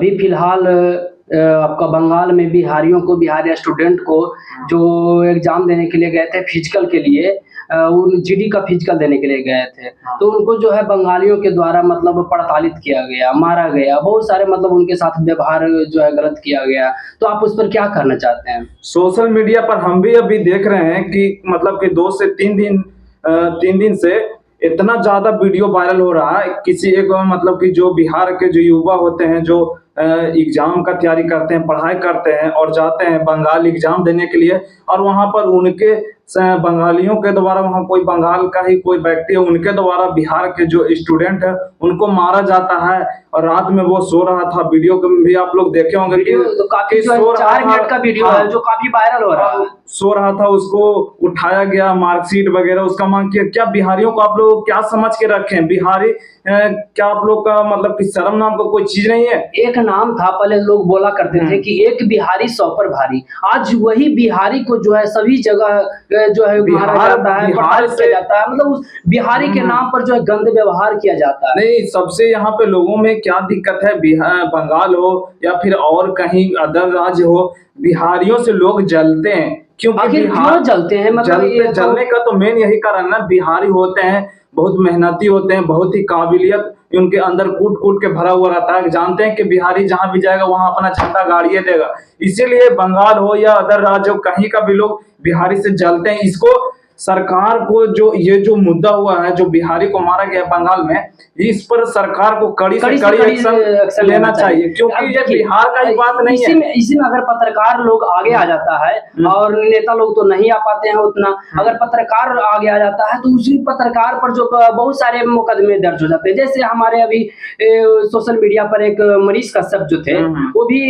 अभी फिलहाल आपका बंगाल में बिहारी स्टूडेंट को जो एग्जाम देने के लिए गए थे फिजिकल के लिए, वो जीडी का फिजिकल देने के लिए गए थे, तो उनको जो है बंगालियों के द्वारा मतलब प्रताड़ित किया गया, मारा गया, बहुत सारे मतलब उनके साथ व्यवहार जो है गलत किया गया। तो आप उस पर क्या करना चाहते हैं? सोशल मीडिया पर हम भी अभी देख रहे हैं कि मतलब कि 2 से 3 दिन से इतना ज्यादा वीडियो वायरल हो रहा है। किसी एक मतलब कि जो बिहार के जो युवा होते हैं, जो एग्जाम का तैयारी करते हैं, पढ़ाई करते हैं और जाते हैं बंगाल एग्जाम देने के लिए, और वहां पर उनके बंगालियों के द्वारा, वहां कोई बंगाल का ही कोई व्यक्ति है, उनके द्वारा बिहार के जो स्टूडेंट है उनको मारा जाता है। और रात में वो सो रहा था, वीडियो को भी आप लोग देखे होंगे कि तो काफी 4 मिनट का वीडियो है जो काफी वायरल हो रहा है। सो रहा था, उसको उठाया गया, मार्कशीट वगैरह उसका मांग किया। क्या बिहारियों को आप लोग क्या समझ के रखे हैं? बिहारी क्या आप लोग का मतलब कि शर्म नाम को कोई चीज नहीं है? एक नाम था, पहले लोग बोला करते थे कि एक बिहारी 100 पर भारी। आज वही बिहारी को जो है सभी जगह जो है मारा जाता है, बिहार से जाता है, मतलब उस बिहारी के नाम पर जो है गंदे व्यवहार किया जाता है। नहीं, सबसे यहाँ पे लोगों में क्या दिक्कत है, बिहार, बंगाल हो या फिर और कहीं अदर राज्य हो, बिहारियों से लोग जलते हैं। क्योंकि बिहार जलते हैं, मतलब जलने का तो मेन यही कारण है, बिहारी होते हैं, बहुत मेहनती होते हैं, बहुत ही काबिलियत उनके अंदर कूट कूट के भरा हुआ रहता है। जानते हैं कि बिहारी जहां भी जाएगा वहां अपना झंडा गाड़िए देगा। इसीलिए बंगाल हो या अदर राज्य हो, कहीं का भी लोग बिहारी से जलते हैं। इसको सरकार को ये जो मुद्दा हुआ है, जो बिहारी को मारा गया बंगाल में, इस पर सरकार को कड़ी से कड़ी एक्शन लेना चाहिए, क्योंकि ये बिहार का ही बात नहीं है। इसी में अगर पत्रकार लोग आगे आ जाता है, और नेता लोग तो नहीं आ पाते हैं उतना, अगर पत्रकार आगे आ जाता है तो उसी पत्रकार पर जो बहुत सारे मुकदमे दर्ज हो जाते हैं। जैसे हमारे अभी सोशल मीडिया पर एक मनीष कश्यप जो थे, वो भी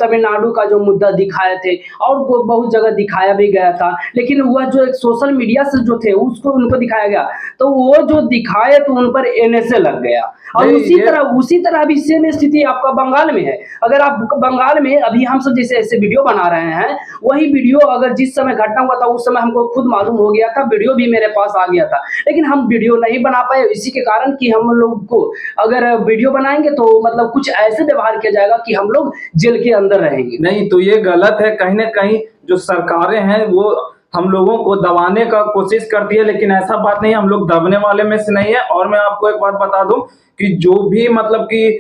तमिलनाडु का जो मुद्दा दिखाए थे, और वो बहुत जगह दिखाया भी गया था, लेकिन वह जो एक सोशल मीडिया से जो थे उसको उनको दिखाया गया, तो वो जो दिखाए तो उन पर एनएसए लग गया। और उसी तरह अभी सेम स्थिति आपका बंगाल में है। अगर आप बंगाल में अभी हम सब जैसे ऐसे वीडियो बना रहे हैं, वही वीडियो अगर जिस समय घटना हुआ था उस समय हमको खुद मालूम हो गया था, वीडियो भी मेरे पास आ गया था, लेकिन हम वीडियो नहीं बना पाए, इसी के कारण कि हम लोग को अगर वीडियो बनाएंगे तो मतलब कुछ ऐसे व्यवहार किया जाएगा कि हम लोग जेल के अंदर रहेंगे। नहीं, तो ये गलत है। कहीं ना कहीं जो सरकारें हैं वो हम लोगों को दबाने का कोशिश करती है, लेकिन ऐसा बात नहीं है, हम लोग दबने वाले में से नहीं है। और मैं आपको एक बात बता दूं कि जो भी मतलब कि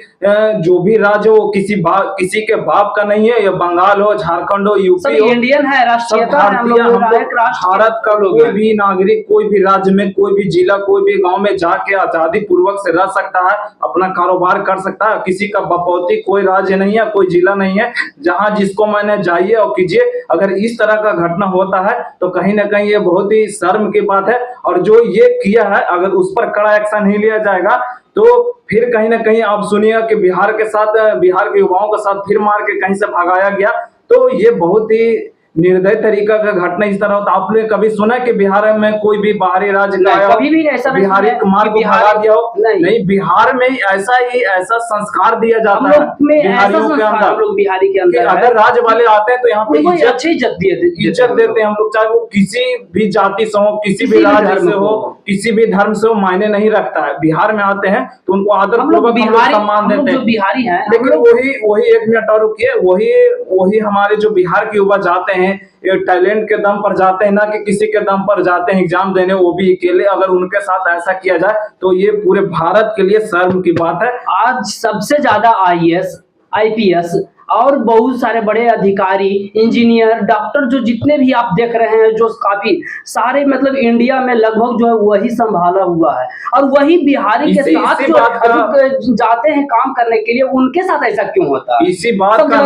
जो भी राज्य हो, किसी के बाप का नहीं है। ये बंगाल हो, झारखंड हो, यूपी हो, इंडियन है, राष्ट्रीयता है, हम लोग भारत का कोई भी नागरिक कोई भी राज्य में, कोई भी जिला, कोई भी गांव में जाके आजादी पूर्वक से रह सकता है, अपना कारोबार कर सकता है। किसी का बपौती कोई राज्य नहीं है, कोई जिला नहीं है। जहां जिसको मैंने जाइए और कीजिए। अगर इस तरह का घटना होता है तो कहीं ना कहीं ये बहुत ही शर्म की बात है। और जो ये किया है, अगर उस पर कड़ा एक्शन नहीं लिया जाएगा तो फिर कहीं ना कहीं आप सुनिएगा कि बिहार के युवाओं के साथ फिर मार के कहीं से भगाया गया। तो ये बहुत ही निर्दय तरीका का घटना इस तरह होता। आपने कभी सुना कि बिहार में कोई भी बाहरी राज्य का कभी भी ऐसा बिहारी कुमार को भगा दिया हो? नहीं, बिहार में ऐसा संस्कार दिया जाता है बिहारियों के अंदर। लोग बिहारी के अंदर अदर राज्य वाले आते हैं तो यहाँ पे अच्छी इज्जत देते हैं हम लोग, चाहे वो किसी भी जाति से हो, किसी भी राज्य से हो, किसी भी धर्म से हो, मायने नहीं रखता है। बिहार में आते हैं तो उनको आदर पूर्वक सम्मान देते हैं। बिहारी है, लेकिन वही 1 मिनट और रुकिए, वही हमारे जो बिहार के युवा जाते हैं, ये टैलेंट के दम पर जाते हैं, ना कि किसी के दम पर जाते हैं एग्जाम देने, वो भी अकेले। अगर उनके साथ ऐसा किया जाए तो ये पूरे भारत के लिए शर्म की बात है। आज सबसे ज्यादा आईएएस, आईपीएस और बहुत सारे बड़े अधिकारी, इंजीनियर, डॉक्टर, जो जितने भी आप देख रहे हैं, जो काफी सारे मतलब इंडिया में लगभग जो है वही संभाला हुआ है। और वही बिहारी के साथ जो जाते हैं काम करने के लिए, उनके साथ ऐसा क्यों होता है? इसी बात का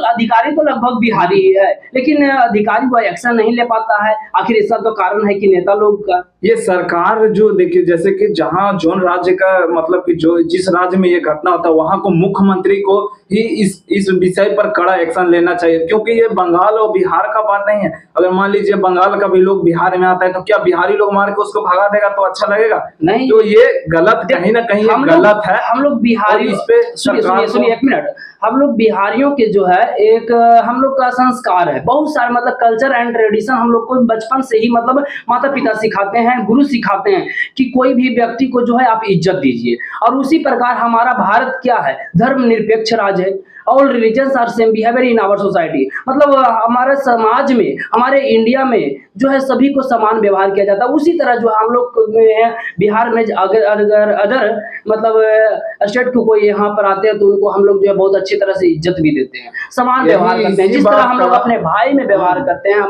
अधिकारी तो लगभग बिहारी ही है, लेकिन अधिकारी वो एक्शन नहीं ले पाता है। आखिर इसका तो कारण है कि नेता लोग का, ये सरकार जो देखिए, जैसे कि जहां जोन राज्य का मतलब कि जो जिस राज्य में ये घटना होता है, वहां को मुख्यमंत्री को ही इस विषय पर कड़ा एक्शन लेना चाहिए, क्योंकि ये बंगाल और बिहार का बात नहीं है। अगर मान लीजिए बंगाल का भी लोग बिहार में आता है तो क्या बिहारी लोग मार के उसको भगा देगा तो अच्छा लगेगा? नहीं, तो ये गलत, कहीं ना कहीं गलत है। हम लोग बिहारी, इस पे सुनिए 1 मिनट, हम लोग बिहारियों के जो है एक हम लोग का संस्कार है, बहुत सारे मतलब कल्चर एंड ट्रेडिशन हम लोग को बचपन से ही मतलब माता पिता सिखाते हैं, गुरु सिखाते हैं कि कोई भी व्यक्ति को जो है आप इज्जत दीजिए। और उसी प्रकार हमारा भारत क्या है, धर्मनिरपेक्ष राज्य है। All religions are same behaviour in our society, मतलब हमारे समाज में, हमारे इंडिया में जो है सभी को समान व्यवहार किया जाता है। उसी तरह जो हम लोग में बिहार में अगर अगर अदर मतलब स्टेट को कोई यहाँ पर आते हैं तो उनको हम लोग जो है बहुत अच्छी तरह से इज्जत भी देते हैं, समान व्यवहार करते हैं। जिस तरह हम लोग अपने भाई में व्यवहार करते हैं,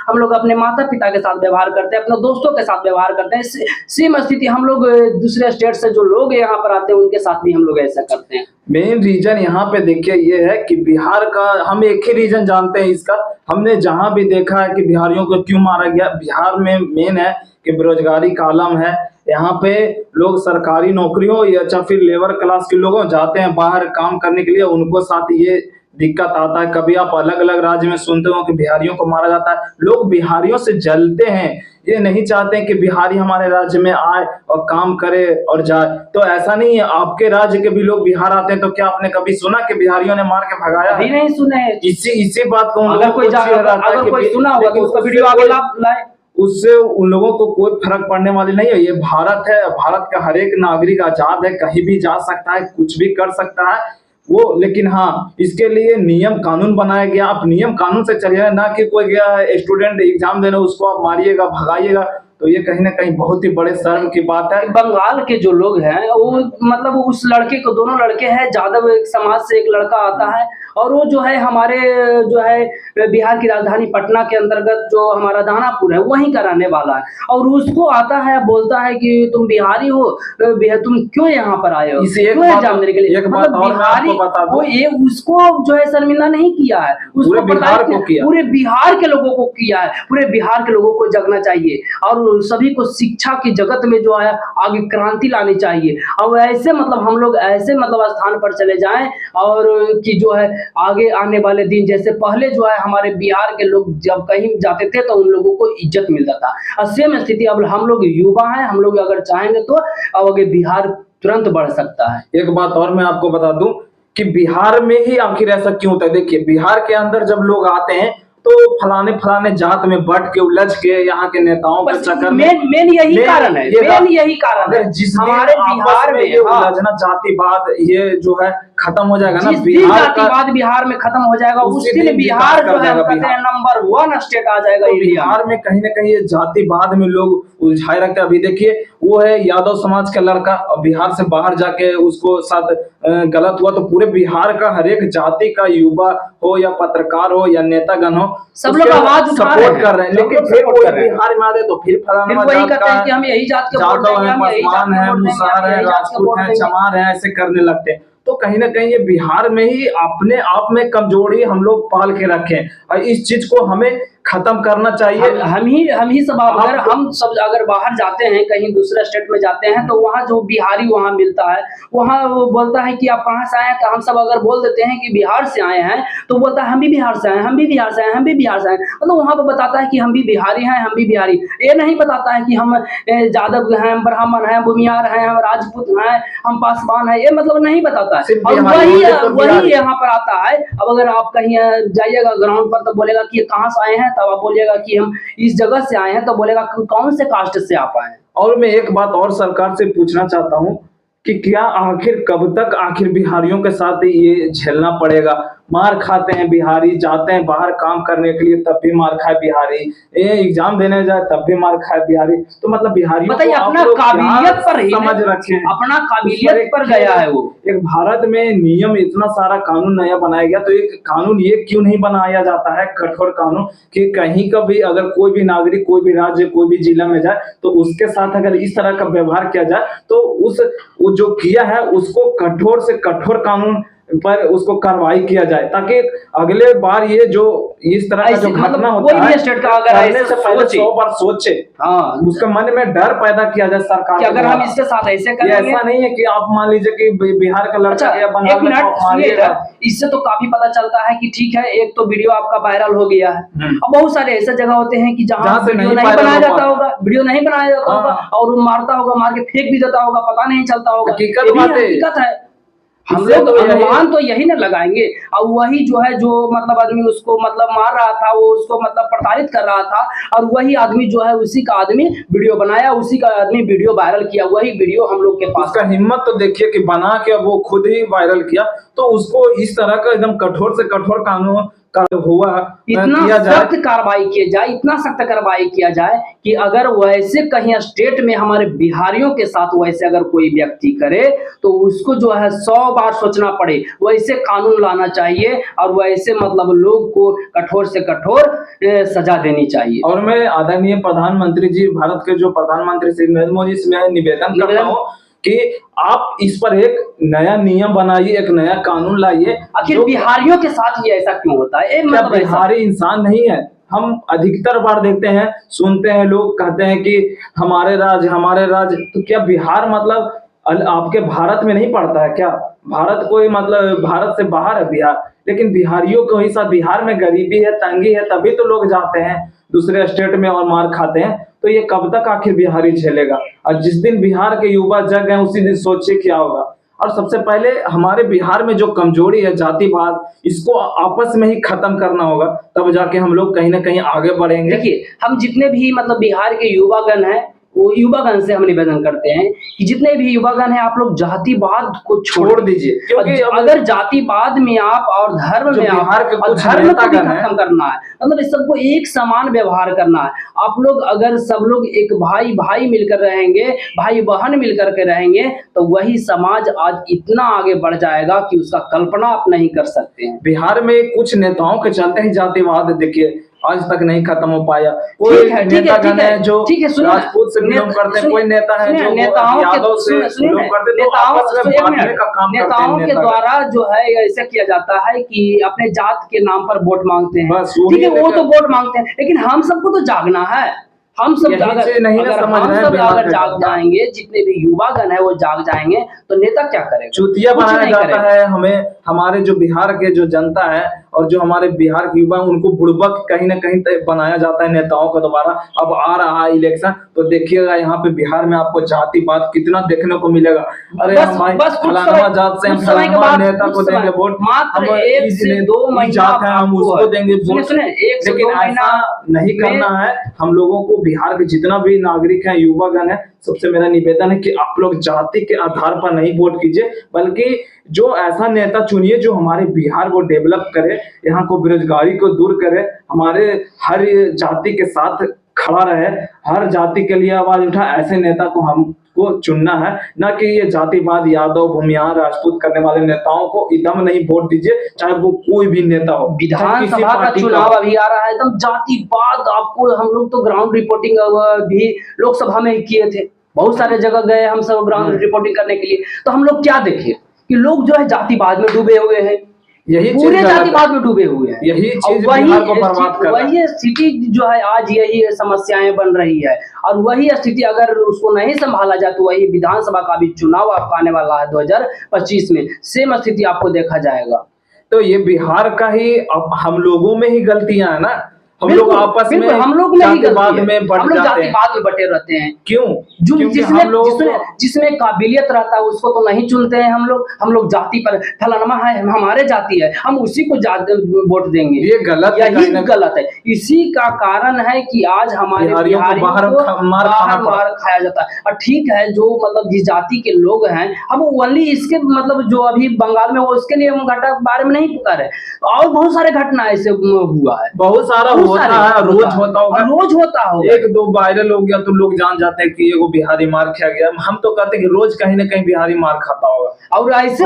हम लोग अपने माता पिता के साथ व्यवहार करते हैं, अपने दोस्तों के साथ व्यवहार करते हैं, सेम स्थिति हम लोग दूसरे स्टेट से जो लोग यहाँ पर आते हैं उनके साथ भी हम लोग ऐसा करते हैं। मेन रीजन यहाँ पे देखिए ये है कि बिहार का हम एक ही रीजन जानते हैं इसका, हमने जहां भी देखा है कि बिहारियों को क्यों मारा गया, बिहार में मेन है कि बेरोजगारी का आलम है। यहाँ पे लोग सरकारी नौकरियों या फिर लेबर क्लास के लोगों जाते हैं बाहर काम करने के लिए, उनको साथ ये दिक्कत आता है। कभी आप अलग अलग राज्य में सुनते हो कि बिहारियों को मारा जाता है, लोग बिहारियों से जलते हैं, ये नहीं चाहते हैं कि बिहारी हमारे राज्य में आए और काम करे और जाए। तो ऐसा नहीं है, आपके राज्य के भी लोग बिहार आते हैं, तो क्या आपने कभी सुना कि बिहारियों ने मार के भगाया? अभी नहीं सुने। इसी बात को अगर कोई सुना होगा तो उसका वीडियो आगे लाए, उससे उन लोगों को कोई फर्क पड़ने वाली नहीं है। ये भारत है, भारत का हर एक नागरिक आजाद है, कहीं भी जा सकता है, कुछ भी कर सकता है वो। लेकिन हाँ, इसके लिए नियम कानून बनाया गया, आप नियम कानून से चलिए, ना कि कोई गया है स्टूडेंट एग्जाम देने उसको आप मारिएगा भगाइएगा, तो ये कहीं ना कहीं बहुत ही बड़े शर्म की बात है। बंगाल के जो लोग हैं वो मतलब उस लड़के को, दोनों लड़के हैं, जादव समाज से एक लड़का आता है और वो जो है हमारे जो है बिहार की राजधानी पटना के अंतर्गत जो हमारा दानापुर है वहीं का रहने वाला है, और उसको आता है बोलता है कि तुम बिहारी हो, तुम क्यों यहाँ पर आए हो, क्यों एग्जाम देने के लिए। मतलब बिहारी वो ये उसको जो है शर्मिंदा नहीं किया है, उसको पूरे बिहार के लोगों को किया है, पूरे बिहार के लोगों को जगना चाहिए और सभी को शिक्षा की जगत में जो है आगे क्रांति लानी चाहिए। अब ऐसे मतलब हम लोग ऐसे मतलब स्थान पर चले जाएं और कि जो है आगे आने वाले दिन, जैसे पहले जो है हमारे बिहार के लोग जब कहीं जाते थे तो उन लोगों को इज्जत मिलता था, और सेम स्थिति अब हम लोग युवा हैं, हम लोग अगर चाहेंगे तो अब आगे बिहार तुरंत बढ़ सकता है। एक बात और मैं आपको बता दूं कि बिहार में ही आखिर ऐसा क्यों होता है। देखिए, बिहार के अंदर जब लोग आते हैं तो फलाने जात में बट के उलझ के यहाँ के नेताओं के चक्कर में मेन यही कारण है, यही कारण है। हमारे बिहार में ये उलझना, जातिवाद ये जो है खत्म हो जाएगा ना, जातिवाद बिहार में खत्म हो जाएगा, उस दिन बिहार जो है नंबर 1 स्टेट आ जाएगा। बिहार में कहीं ना कहीं ये जातिवाद में लोग उलझाए रखते हैं। अभी देखिए, वो है यादव समाज का लड़का और बिहार से बाहर जाके उसको साथ गलत हुआ, तो पूरे बिहार का हर एक जाति का युवा हो या पत्रकार हो या नेतागण हो, सब लोग आवाज सपोर्ट कर रहे हैं। लेकिन फिर कोई बिहार में आ जाए तो फिर फलाना जादव है, पासवान है, मुसहर है, राजपूत है, चमार है, ऐसे करने लगते हैं। तो कहीं ना कहीं ये बिहार में ही अपने आप में कमजोरी हम लोग पाल के रखें और इस चीज को हमें खत्म करना चाहिए। हम ही सब अगर हम सब अगर बाहर जाते हैं, कहीं दूसरे स्टेट में जाते हैं, तो वहाँ जो बिहारी वहाँ मिलता है, वहाँ वो बोलता है कि आप कहाँ से आए हैं, तो हम सब अगर बोल देते हैं कि बिहार से आए हैं, तो बोलता है हम भी बिहार से आए, हम भी बिहार से आए, हम भी बिहार से आए। मतलब वहाँ पर बताता है कि हम भी बिहारी हैं, हम भी बिहारी। ये नहीं बताता है कि हम जादव हैं, ब्राह्मण हैं, भूमियार हैं, हम राजपूत हैं, हम पासवान हैं, ये मतलब नहीं बताता है। और वही यहाँ पर आता है। अब अगर आप कहीं जाइएगा ग्राउंड पर तो बोलेगा कि कहाँ से आए हैं, तब आप बोलिएगा कि हम इस जगह से आए हैं, तो बोलेगा कौन से कास्ट से आप आए हैं। और मैं एक बात और सरकार से पूछना चाहता हूँ कि क्या आखिर कब तक आखिर बिहारियों के साथ ये झेलना पड़ेगा। मार खाते हैं बिहारी, जाते हैं बाहर काम करने के लिए तब भी मार खाए बिहारी, एग्जाम देने जाए तब भी मार खाए बिहारी। तो मतलब बिहारियों को अपना काबिलियत पर ही समझ रखे, अपना काबिलियत पर गया है वो। एक भारत में नियम इतना सारा कानून नया बनाया गया, तो एक कानून ये क्यों नहीं बनाया जाता है कठोर कानून कि कहीं का भी अगर कोई भी नागरिक कोई भी राज्य कोई भी जिला में जाए तो उसके साथ अगर इस तरह का व्यवहार किया जाए तो वो जो किया है उसको कठोर से कठोर कानून पर उसको कार्रवाई किया जाए, ताकि अगले बार ये जो इस तरह का जो घटना होता है स्टेट का अगर करने से पहले 100 बार सोचे, उसके मन में डर पैदा किया जाए सरकार। अगर हम इसके साथ ऐसे करेंगे, ऐसा नहीं है कि आप मान लीजिए कि बिहार का लड़का या बंगाल का, इससे तो काफी पता चलता है कि ठीक है, एक तो वीडियो आपका वायरल हो गया है। अब बहुत सारे ऐसे जगह होते हैं कि जहाँ वीडियो नहीं बनाया जाता होगा, वीडियो नहीं बनाया जाता होगा और वो मारता होगा, मार के फेंक भी देता होगा, पता नहीं चलता होगा। हकीकत है। हम लोग अनुमान तो यही ना लगाएंगे। और वही जो है, जो मतलब आदमी उसको मतलब मार रहा था, वो उसको मतलब प्रताड़ित कर रहा था, और वही आदमी जो है, उसी का आदमी वीडियो बनाया, उसी का आदमी वीडियो वायरल किया, वही वीडियो हम लोग के पास। उसका हिम्मत तो देखिए कि बना के वो खुद ही वायरल किया, तो उसको इस तरह का एकदम कठोर से कठोर कानून हुआ इतना सख्त कार्रवाई किया जाए, इतना सख्त कार्रवाई किया जाए कि अगर वैसे कहीं स्टेट में हमारे बिहारियों के साथ वैसे अगर कोई व्यक्ति करे तो उसको जो है 100 बार सोचना पड़े, वैसे कानून लाना चाहिए और वैसे मतलब लोग को कठोर से कठोर सजा देनी चाहिए। और मैं आदरणीय प्रधानमंत्री जी, भारत के जो प्रधानमंत्री श्री नरेंद्र मोदी से मैं निवेदन करता हूँ कि आप इस पर एक नया नियम बनाइए, एक नया कानून लाइए। आखिर बिहारियों के साथ ही ऐसा क्यों होता है? मतलब बिहारी इंसान नहीं है? हम अधिकतर बार देखते हैं, सुनते हैं, लोग कहते हैं कि हमारे राज्य, तो क्या बिहार मतलब आपके भारत में नहीं पड़ता है क्या? भारत कोई मतलब भारत से बाहर है बिहार? लेकिन बिहारियों को ही सब, बिहार में गरीबी है, तंगी है, तभी तो लोग जाते हैं दूसरे स्टेट में और मार खाते हैं। तो ये कब तक आखिर बिहारी झेलेगा? और जिस दिन बिहार के युवा जग गए उसी दिन सोचिए क्या होगा। और सबसे पहले हमारे बिहार में जो कमजोरी है जातिवाद, इसको आपस में ही खत्म करना होगा, तब जाके हम लोग कहीं ना कहीं आगे बढ़ेंगे। देखिए, हम जितने भी मतलब बिहार के युवागण हैं, वो युवागण से हम निवेदन करते हैं कि जितने भी युवागण हैं, आप लोग जातिवाद को छोड़ दीजिए, क्योंकि अगर जातिवाद में आप और धर्म में बिहार के कुछ धर्म को भी खत्म करना है, मतलब इस सबको एक समान व्यवहार करना है। आप लोग अगर सब लोग एक भाई भाई मिलकर रहेंगे, भाई बहन मिलकर के रहेंगे, तो वही समाज आज इतना आगे बढ़ जाएगा कि उसका कल्पना आप नहीं कर सकते हैं। बिहार में कुछ नेताओं के चलते ही जातिवाद देखिए आज तक नहीं खत्म हो पाया। कोई नेतागण है जो राजपूत से बिलोंग करते हैं, कोई नेता है जो यादव से बिलोंग करते हैं, तो आपस में बांटने का काम करते हैं। नेताओं के द्वारा जो है ऐसा किया जाता है कि अपने जात के नाम पर वोट मांगते हैं। ठीक है, वो तो वोट मांगते हैं, लेकिन हम सबको तो जागना है। हम सब अगर जाग जाएंगे, जितने भी युवागण है वो जाग जाएंगे, तो नेता क्या करेगा? चूतिया बनाया जाता है हमें, हमारे जो बिहार के जो जनता है और जो हमारे बिहार के युवा, उनको बुड़बक कहीं ना कहीं बनाया जाता है नेताओं के द्वारा। अब आ रहा है इलेक्शन, तो देखिएगा यहाँ पे बिहार में आपको जातिवाद कितना देखने को मिलेगा। अरे फलाना जात से हम फलाना नेता को देंगे वोट, मात्र 1 से 2 महीना हम उसको देंगे वोट। लेकिन ऐसा नहीं करना है। हम लोगों को, बिहार के जितना भी नागरिक है, युवागण है, सबसे मेरा निवेदन है कि आप लोग जाति के आधार पर नहीं वोट कीजिए, बल्कि जो ऐसा नेता चुनिए जो हमारे बिहार को डेवलप करे, यहाँ को बेरोजगारी को दूर करे, हमारे हर जाति के साथ खड़ा रहे, हर जाति के लिए आवाज उठा। ऐसे नेता को हमको चुनना है, ना कि ये जातिवाद, यादव, भूमिहार, राजपूत करने वाले नेताओं को एकदम नहीं वोट दीजिए, चाहे वो कोई भी नेता हो। विधानसभा का चुनाव अभी आ रहा है, एकदम जातिवाद। आपको हम लोग तो ग्राउंड रिपोर्टिंग भी लोकसभा में किए थे, बहुत सारे जगह गए हम सब ग्राउंड रिपोर्टिंग करने के लिए, तो हम लोग क्या देखे कि लोग जो है जातिवाद में डूबे हुए हैं, यही पूरे जातिवाद में डूबे हुए हैं। यही चीज बिहार को बर्बाद कर रहा है। वही स्थिति जो है आज यही समस्याएं बन रही है, और वही स्थिति अगर उसको नहीं संभाला जाए तो वही विधानसभा का भी चुनाव आपका आने वाला है 2025 में, सेम स्थिति आपको देखा जाएगा। तो ये बिहार का ही, अब हम लोगों में ही गलतियां है ना, हम लोग आपस में, हम लोग में ही जातिवाद में बढ़ जाते हैं, जातिवाद में बटे रहते हैं। क्यों? जिसमें काबिलियत रहता है उसको तो नहीं चुनते हैं हम लोग जाति पर, फलाना है हमारे जाति है, हम उसी को वोट देंगे। ये गलत है, यही गलत है। इसी का कारण है कि आज हमारे बिहारियों को बाहर मार खाया जाता है। और ठीक है, जो मतलब जिस जाति के लोग हैं, हम ओनली इसके मतलब जो अभी बंगाल में वो उसके लिए घटना बारे में नहीं पता है, और बहुत सारे घटना ऐसे हुआ है, बहुत सारा होता है, रोज होता होगा। 1-2 वायरल हो गया तो लोग जान जाते हैं कि एगो बिहारी मार खा गया। हम तो कहते हैं कि रोज कहीं ना कहीं बिहारी मार खाता होगा। और ऐसे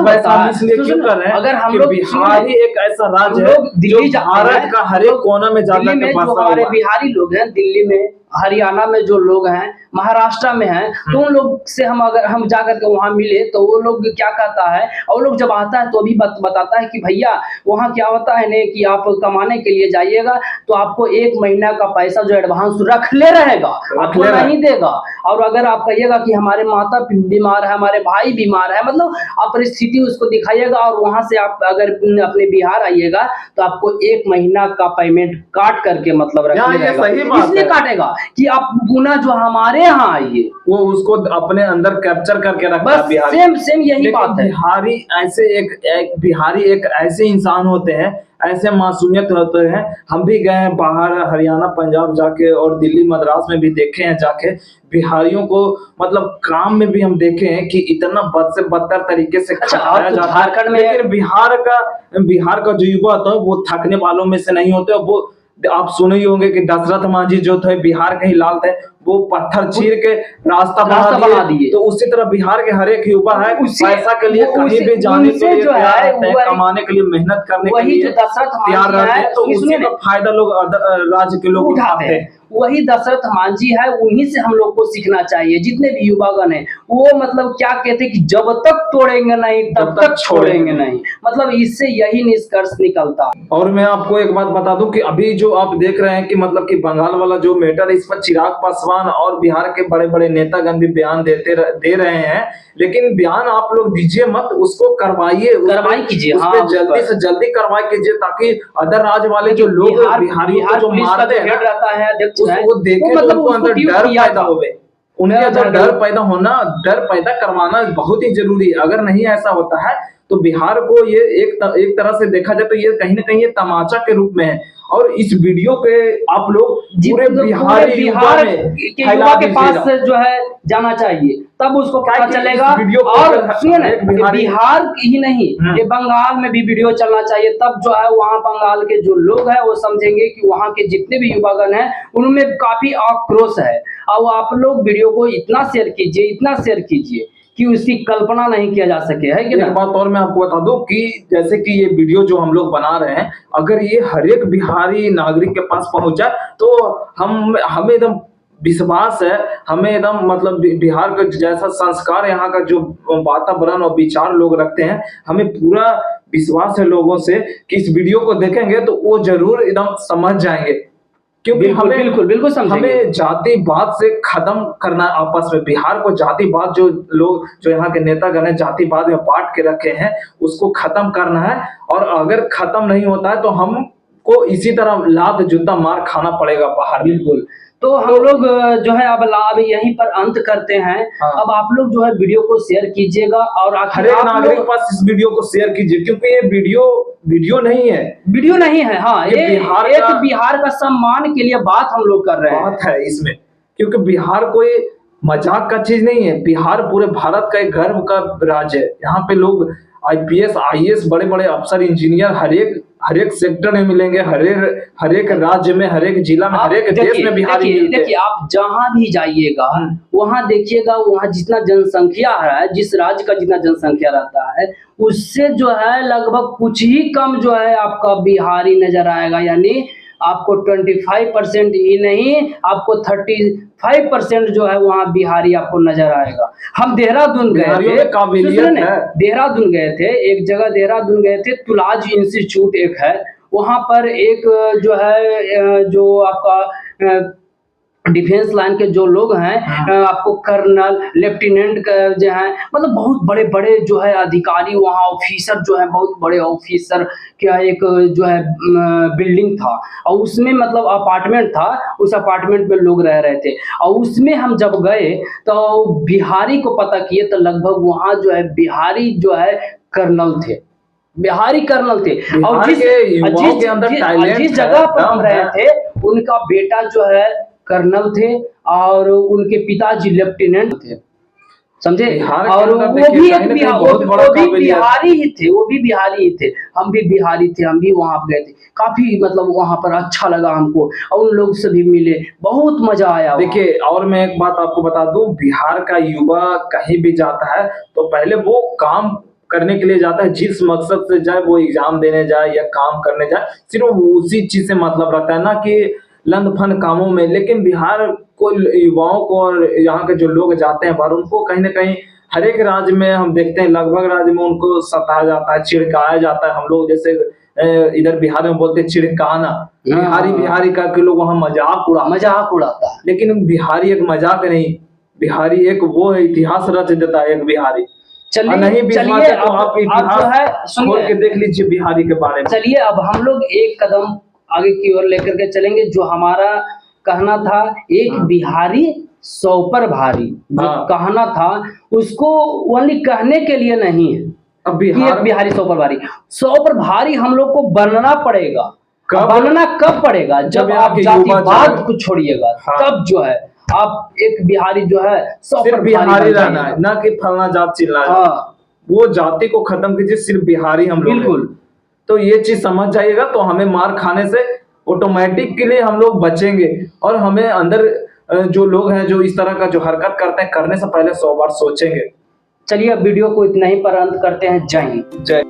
इसलिए क्यों कर रहे हैं? अगर हम लोग, बिहारी एक ऐसा राज्य है जो भारत का हर एक कोना में जाता है। हमारे बिहारी लोग हैं दिल्ली में, हरियाणा में जो लोग हैं, महाराष्ट्र में हैं, तो उन लोग से हम जाकर के वहां मिले तो वो लोग क्या कहता है, और लोग जब आता है तो अभी बताता है कि भैया वहां क्या होता है ने कि आप कमाने के लिए जाइएगा तो आपको 1 महीना का पैसा जो एडवांस रख ले रहेगा, आपको नहीं देगा। और अगर आप कहिएगा कि हमारे माता बीमार है, हमारे भाई बीमार है, मतलब आप परिस्थिति उसको दिखाइएगा, और वहां से आप अगर अपने बिहार आइएगा तो आपको 1 महीना का पेमेंट काट करके मतलब रख ले रहेगा। इसलिए काटेगा कि आप पुनः जो हमारे यहाँ आइए, वो उसको अपने अंदर कैप्चर करके रखता है बस बिहारी। सेम सेम यही लेकिन बात है। बिहारी ऐसे एक बिहारी एक ऐसे इंसान होते हैं, ऐसे मासूमियत होते हैं। हम भी गए हैं बाहर हरियाणा पंजाब जाके और दिल्ली मद्रास में भी देखे हैं जाके, बिहारियों को मतलब काम में भी हम देखे हैं कि इतना बद से बदतर तरीके से अच्छा, खटाया आप तो जाता है। झारखंड में, लेकिन बिहार का जो युवा होता है वो थकने वालों में से नहीं होते। वो आप सुने ही होंगे कि दशरथ मांझी जो थे बिहार के ही लाल थे, वो पत्थर चीर के रास्ता बना दिए। तो उसी तरह बिहार के हर एक युवा है पैसा के लिए कहीं भी जाने के लिए तैयार रहते हैं, कमाने के लिए, मेहनत करने के लिए तैयार रहते हैं। तो उसी का फायदा लोग राज्य के लोग उठाते हैं। वही दशरथ मांझी है, उन्हीं से हम लोग को सीखना चाहिए। जितने भी युवागण हैं वो मतलब क्या कहते हैं कि जब तक तोड़ेंगे नहीं तब तक छोड़ेंगे नहीं, मतलब इससे यही निष्कर्ष निकलता है। और मैं आपको एक बात बता दूं कि अभी जो आप देख रहे हैं कि मतलब कि बंगाल वाला जो मैटर है, इस पर चिराग पासवान और बिहार के बड़े बड़े नेतागण भी बयान दे रहे हैं। लेकिन बयान आप लोग दीजिए मत, उसको कार्रवाई कीजिए, उस पर जल्दी से जल्दी कार्रवाई कीजिए, ताकि अदर राज्य वाले जो लोग बिहारियों को जो मारते हैं रहता है वो देखे, मतलब उनको अंदर डर पैदा होवे, उनके अंदर डर पैदा करवाना बहुत ही जरूरी है। अगर नहीं ऐसा होता है तो बिहार को ये एक तरह से देखा जाए तो ये कहीं ना कहीं ये तमाचा के रूप में है। और इस वीडियो पे आप लोग पूरे बिहार युवा के पास जो है जाना चाहिए, तब उसको पता चलेगा। और सुनिए ना, बिहार ही नहीं, ये बंगाल में भी वीडियो चलना चाहिए, तब जो है वहाँ बंगाल के जो लोग हैं वो समझेंगे कि वहाँ के जितने भी युवागण हैं उनमें काफी आक्रोश है। और आप लोग वीडियो को इतना शेयर कीजिए कि उसकी कल्पना नहीं किया जा सके, है कि एक बात और मैं आपको बता दूं कि जैसे कि ये वीडियो जो हम लोग बना रहे हैं, अगर ये हर एक बिहारी नागरिक के पास पहुंच जाए तो हमें एकदम विश्वास है, हमें एकदम मतलब बिहार का जैसा संस्कार, यहाँ का जो वातावरण और विचार लोग रखते हैं, हमें पूरा विश्वास है लोगों से कि इस वीडियो को देखेंगे तो वो जरूर एकदम समझ जाएंगे। क्योंकि बिल्कुल हमें जातिवाद से खत्म करना, आपस में बिहार को जातिवाद जो लोग जो यहाँ के नेतागण है जातिवाद में बांट के रखे हैं उसको खत्म करना है। और अगर खत्म नहीं होता है तो हमको इसी तरह लात जूता मार खाना पड़ेगा बाहर। बिल्कुल। तो हम लोग जो है अब यहीं पर अंत करते हैं। अब आप लोग जो है वीडियो को शेयर कीजिएगा और हर एक नागरिक के पास इस वीडियो को शेयर कीजिए, क्योंकि ये वीडियो नहीं है। हाँ, ये बिहार का सम्मान के लिए बात हम लोग कर रहे हैं, बात है इसमें। क्योंकि बिहार कोई मजाक का चीज नहीं है, बिहार पूरे भारत का एक गर्व का राज्य है। यहाँ पे लोग IPS IAS बड़े बड़े अफसर इंजीनियर हर एक सेक्टर में मिलेंगे, हर एक राज्य में, हर एक जिला में, हर एक देश में बिहारी मिलते हैं। देखिए आप जहां भी जाइएगा वहां देखिएगा, वहां जितना जनसंख्या है, जिस राज्य का जितना जनसंख्या रहता है उससे जो है लगभग कुछ ही कम जो है आपका बिहारी नजर आएगा। यानी आपको 25% ही नहीं, आपको 35% जो है वहाँ बिहारी आपको नजर आएगा। हम देहरादून गए थे, एक जगह देहरादून गए थे, तुलाज इंस्टीट्यूट एक है, वहाँ पर एक जो है जो आपका डिफेंस लाइन के जो लोग हैं, आपको कर्नल लेफ्टिनेंट जो है, मतलब बहुत बड़े बड़े जो है अधिकारी, वहाँ ऑफिसर जो है, बहुत बड़े ऑफिसर क्या एक जो है बिल्डिंग था और उसमें मतलब अपार्टमेंट था, उस अपार्टमेंट में लोग रह रहे थे। और उसमें हम जब गए तो बिहारी को पता किए तो लगभग वहाँ जो है बिहारी जो है कर्नल थे, बिहारी कर्नल थे। और जिस जगह पर हम रहे थे उनका बेटा जो है कर्नल थे और उनके पिताजी लेफ्टिनेंट थे, समझे। और वो भी बिहारी ही थे, हम भी बिहारी थे, हम भी वहां गए थे। काफी मतलब वहां पर अच्छा लगा हमको और उन लोग से भी मिले, बहुत मजा आया। देखिए और मैं एक बात आपको बता दूं, बिहार का युवा कहीं भी जाता है तो पहले वो काम करने के लिए जाता है, जिस मकसद से जाए, वो एग्जाम देने जाए या काम करने जाए, सिर्फ उसी चीज से मतलब रखता है, ना कि लंद फन कामों में। लेकिन बिहार को युवाओं को और यहाँ के जो लोग जाते हैं बाहर, उनको कहीं ना कहीं हर एक राज्य में हम देखते हैं, लगभग राज्य में उनको सताया जाता है, चिढ़काया जाता है। हम लोग जैसे इधर बिहार में बोलते हैं चिढ़काना, बिहारी का के लोग वहाँ मजाक उड़ाता है। लेकिन बिहारी एक मजाक नहीं, बिहारी एक वो है, इतिहास रच देता है एक बिहारी। चलिए तो आप इतिहास खोल के देख लीजिए बिहारी के बारे में। चलिए अब हम लोग एक कदम आगे की ओर लेकर के चलेंगे। जो हमारा कहना था एक बिहारी 100 पर भारी, जो हाँ। कहना था उसको ओनली कहने के लिए नहीं है अब कि एक बिहार बिहारी 100 पर भारी। 100 पर भारी हम लोग को बनना पड़ेगा। कब? बनना कब पड़ेगा? जब यहाँ आप के युवा जातिवाद जागरूक- को छोड़िएगा, हाँ। तब जो है आप एक बिहारी जो है 100 सिर्फ पर बिहारी भारी बन रहना है, जाइएगा। ना कि फलना जात चिल्ला। हाँ वो जाति को खत्म कीजिए, सिर्फ बिहारी हम लोग हैं। बिल्कुल। तो ये चीज समझ जाइएगा, तो हमें मार खाने से ऑटोमेटिक के लिए हम लोग बचेंगे। और हमें अंदर जो लोग हैं जो इस तरह का जो हरकत करते हैं, करने से पहले 100 बार सोचेंगे। चलिए अब वीडियो को इतना ही पर अंत करते हैं। जय हिंद। जय